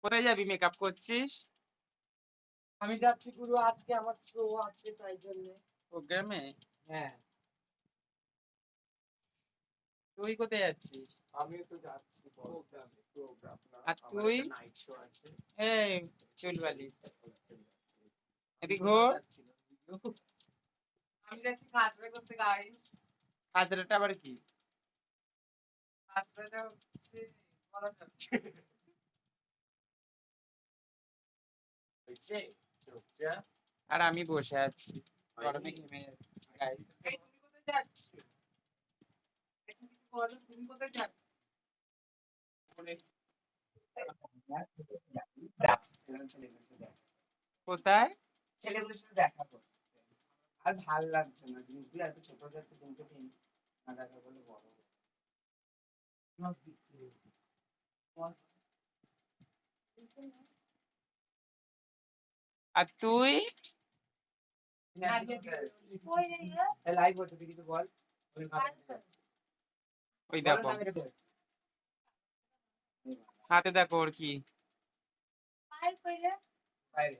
কোথায় যাবি? মেকআপ করছিস? আমি যাচ্ছি গুরু, আজকে আমার শো আছে তাই জন্য। প্রোগ্রামে? হ্যাঁ, তুই কোথায় যাচ্ছিস? আমিও তো যাচ্ছি প্রোগ্রামে। প্রোগ্রাম না, আর আমার তুই? একটা নাইট শো আছে। এই চুলবালি, এদিক আমি ঘোর। যাচ্ছি না। আমি যাচ্ছি খাজরা করতে গাইস। খাজরাটা আবার কি? খাজরাটা হচ্ছে বলা যাচ্ছে। হয়েছে চোখটা। আর আমি বসে আছি, গরমে ঘেমে যাচ্ছি guys। এই তুমি কোথায় যাচ্ছ? এখন কিছু বলো, তুমি কোথায় যাচ্ছ? কোথায়? ছেলেগুলোর সাথে দেখা করতে। আর ভাল লাগছে না, জিনিসগুলো এত ছোট যাচ্ছে দিনকে দিন। না দেখা করলে বড় হবে। আমার দিচ্ছে। আর তুই? লাইভ হচ্ছে, তুই কিছু বল। ওই বলো দেখো, না, এটা বল। হাতে দেখো ওর কি। বাইরে